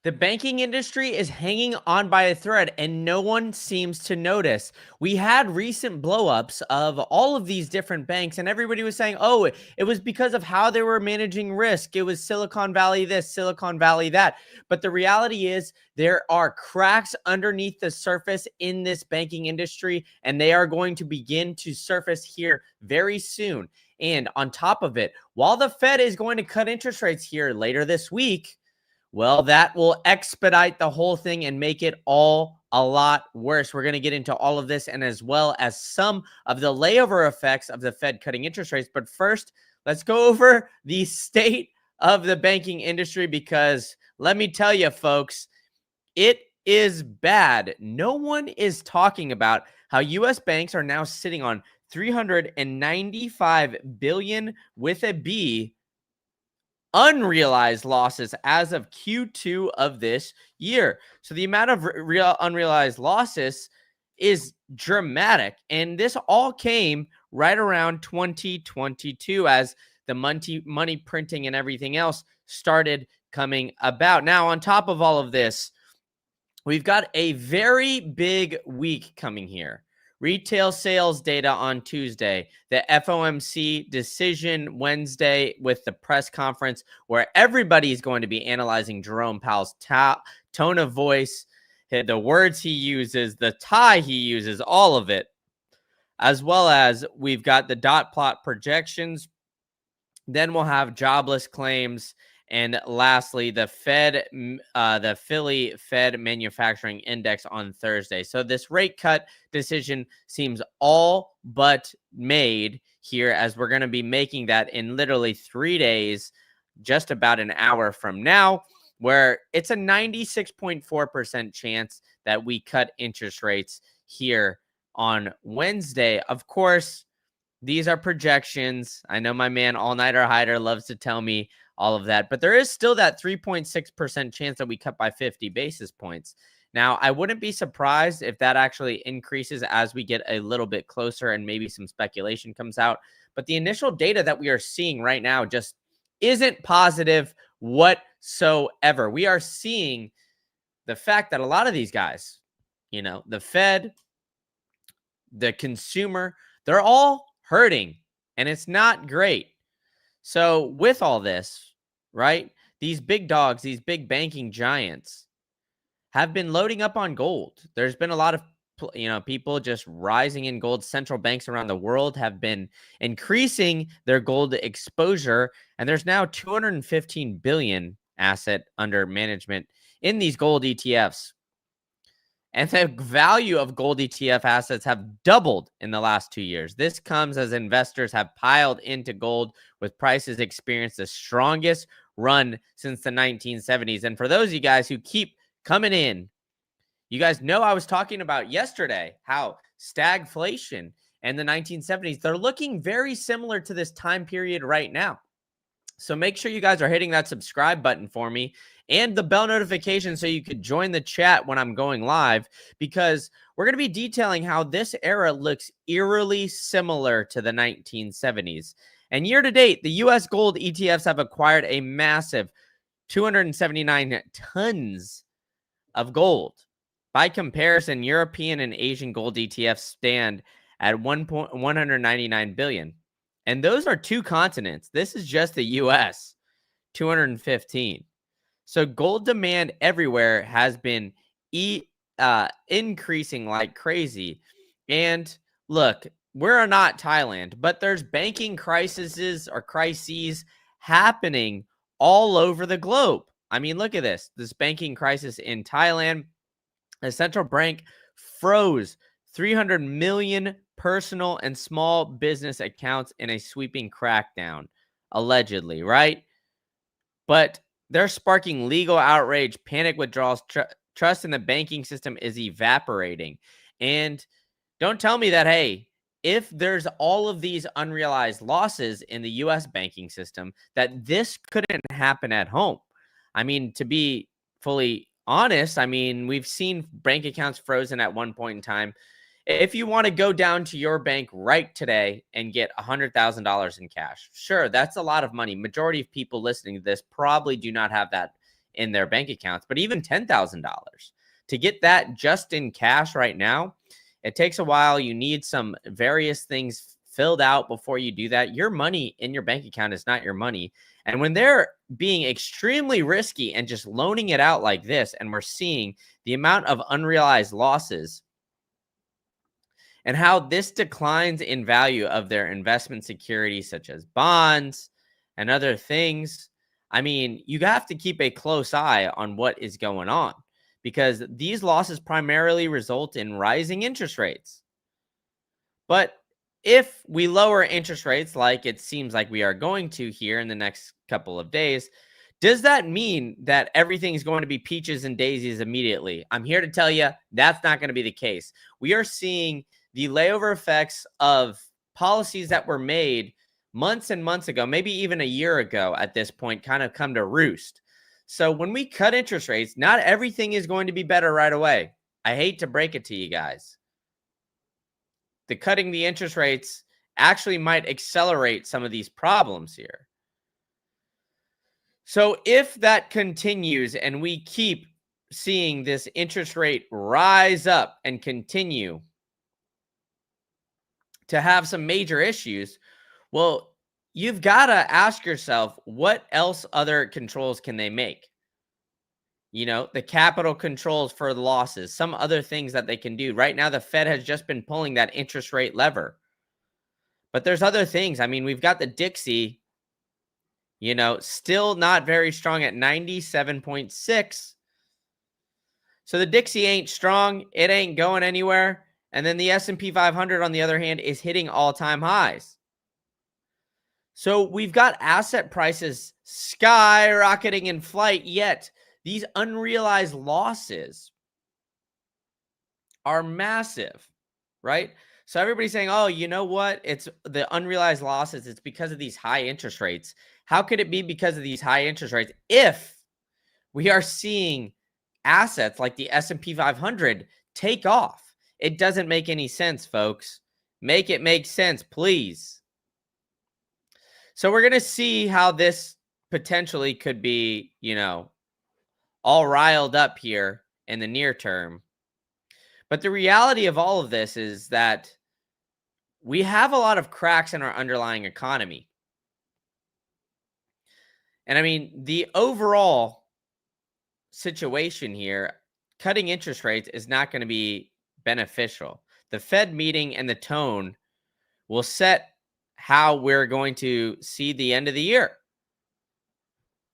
The banking industry is hanging on by a thread and no one seems to notice. We had recent blowups of all of these different banks, and everybody was saying, oh, it was because of how they were managing risk. It was Silicon Valley this, Silicon Valley that. But the reality is, there are cracks underneath the surface in this banking industry, and they are going to begin to surface here very soon. And on top of it, while the Fed is going to cut interest rates here later this week, well, that will expedite the whole thing and make it all a lot worse. We're going to get into all of this and as well as some of the layover effects of the Fed cutting interest rates. But first, let's go over the state of the banking industry because let me tell you, folks, it is bad. No one is talking about how U.S. banks are now sitting on $395 billion with a B unrealized losses as of Q2 of this year. So the amount of real unrealized losses is dramatic. And this all came right around 2022 as the money printing and everything else started coming about. Now, on top of all of this, we've got a very big week coming here. Retail sales data on Tuesday, the FOMC decision Wednesday with the press conference where everybody is going to be analyzing Jerome Powell's tone of voice, the words he uses, the tie he uses, all of it, as well as we've got the dot plot projections. Then we'll have jobless claims. And lastly, the Philly Fed Manufacturing Index on Thursday. So this rate cut decision seems all but made here as we're going to be making that in literally 3 days, just about an hour from now, where it's a 96.4% chance that we cut interest rates here on Wednesday. Of course, these are projections. I know my man All Nighter Hider loves to tell me all of that, but there is still that 3.6% chance that we cut by 50 basis points. Now, I wouldn't be surprised if that actually increases as we get a little bit closer and maybe some speculation comes out. But the initial data that we are seeing right now just isn't positive whatsoever. We are seeing the fact that a lot of these guys, the Fed, the consumer, they're all hurting, and it's not great. So with all this, right, these big dogs, these big banking giants have been loading up on gold. There's been a lot of, people just rising in gold. Central banks around the world have been increasing their gold exposure. And there's now 215 billion asset under management in these gold ETFs. And the value of gold ETF assets have doubled in the last 2 years. This comes as investors have piled into gold with prices experienced the strongest run since the 1970s. And for those of you guys who keep coming in, you guys know I was talking about yesterday how stagflation and the 1970s, they're looking very similar to this time period right now. So make sure you guys are hitting that subscribe button for me and the bell notification so you could join the chat when I'm going live, because we're going to be detailing how this era looks eerily similar to the 1970s. And year to date, the U.S. gold ETFs have acquired a massive 279 tons of gold. By comparison, European and Asian gold ETFs stand at 199 billion. And those are two continents. This is just the U.S., 215. So gold demand everywhere has been increasing like crazy. And look, we're not Thailand, but there's banking crises happening all over the globe. I mean, look at this banking crisis in Thailand. The central bank froze 300 million personal and small business accounts in a sweeping crackdown, allegedly, right? But they're sparking legal outrage, panic withdrawals, trust in the banking system is evaporating. And don't tell me that, hey, if there's all of these unrealized losses in the U.S. banking system, that this couldn't happen at home. I mean, to be fully honest, I mean, we've seen bank accounts frozen at one point in time. If you want to go down to your bank right today and get $100,000 in cash, sure, that's a lot of money. Majority of people listening to this probably do not have that in their bank accounts, but even $10,000. To get that just in cash right now, it takes a while. You need some various things filled out before you do that. Your money in your bank account is not your money. And when they're being extremely risky and just loaning it out like this, and we're seeing the amount of unrealized losses and how this declines in value of their investment securities, such as bonds and other things, I mean, you have to keep a close eye on what is going on, because these losses primarily result in rising interest rates. But if we lower interest rates, like it seems like we are going to here in the next couple of days, does that mean that everything's going to be peaches and daisies immediately? I'm here to tell you that's not going to be the case. We are seeing the layover effects of policies that were made months and months ago, maybe even a year ago at this point, kind of come to roost. So when we cut interest rates, not everything is going to be better right away. I hate to break it to you guys. The cutting the interest rates actually might accelerate some of these problems here. So if that continues and we keep seeing this interest rate rise up and continue to have some major issues, well, you've got to ask yourself, what else other controls can they make? You know, the capital controls for the losses, some other things that they can do. Right now, the Fed has just been pulling that interest rate lever. But there's other things. I mean, we've got the Dixie, still not very strong at 97.6. So the Dixie ain't strong. It ain't going anywhere. And then the S&P 500, on the other hand, is hitting all-time highs. So we've got asset prices skyrocketing in flight, yet these unrealized losses are massive, right? So everybody's saying, oh, you know what? It's the unrealized losses. It's because of these high interest rates. How could it be because of these high interest rates if we are seeing assets like the S&P 500 take off? It doesn't make any sense, folks. Make it make sense, please. So we're going to see how this potentially could be, all riled up here in the near term. But the reality of all of this is that we have a lot of cracks in our underlying economy. And I mean, the overall situation here, cutting interest rates is not going to be beneficial. The Fed meeting and the tone will set how we're going to see the end of the year.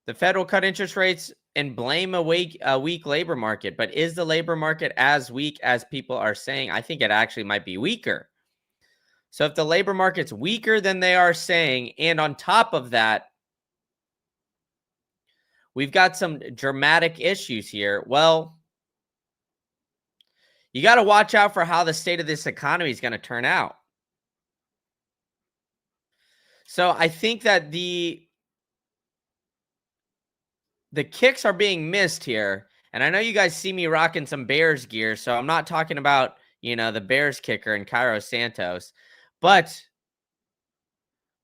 The Fed will cut interest rates and blame a weak labor market. But is the labor market as weak as people are saying? I think it actually might be weaker. So if the labor market's weaker than they are saying, and on top of that, we've got some dramatic issues here, well, you got to watch out for how the state of this economy is going to turn out. So I think that the kicks are being missed here. And I know you guys see me rocking some Bears gear, so I'm not talking about, the Bears kicker and Cairo Santos. But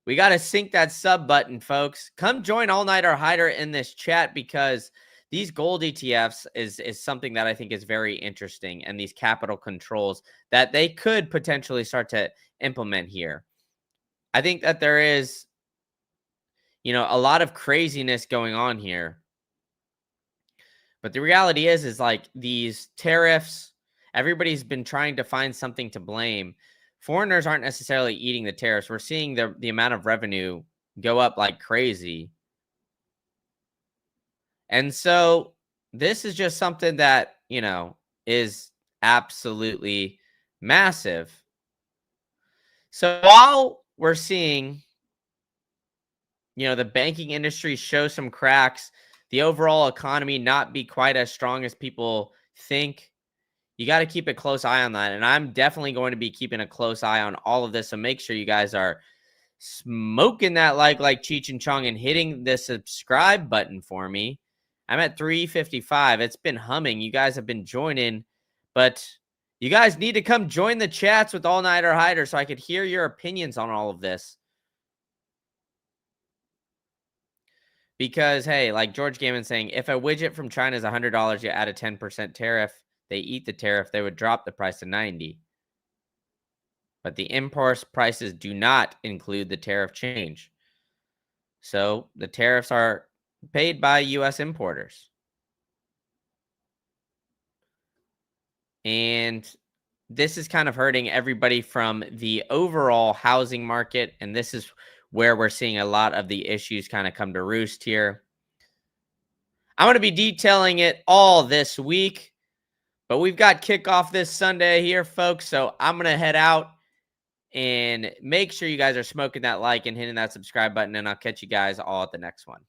we got to sync that sub button, folks. Come join All Nighter Hider in this chat, because these gold ETFs is something that I think is very interesting, and these capital controls that they could potentially start to implement here. I think that there is, a lot of craziness going on here. But the reality is like these tariffs, everybody's been trying to find something to blame. Foreigners aren't necessarily eating the tariffs. We're seeing the amount of revenue go up like crazy. And so this is just something that, is absolutely massive. So while we're seeing, the banking industry show some cracks, the overall economy not be quite as strong as people think, you got to keep a close eye on that. And I'm definitely going to be keeping a close eye on all of this. So make sure you guys are smoking that like Cheech and Chong and hitting the subscribe button for me. I'm at 355. It's been humming. You guys have been joining, but you guys need to come join the chats with All Nighter Hider so I could hear your opinions on all of this. Because, hey, like George Gammon saying, if a widget from China is $100, you add a 10% tariff, they eat the tariff, they would drop the price to 90. But the import prices do not include the tariff change. So the tariffs are paid by US importers. And this is kind of hurting everybody from the overall housing market. And this is where we're seeing a lot of the issues kind of come to roost here. I'm going to be detailing it all this week, but we've got kickoff this Sunday here, folks. So I'm going to head out and make sure you guys are smoking that like and hitting that subscribe button. And I'll catch you guys all at the next one.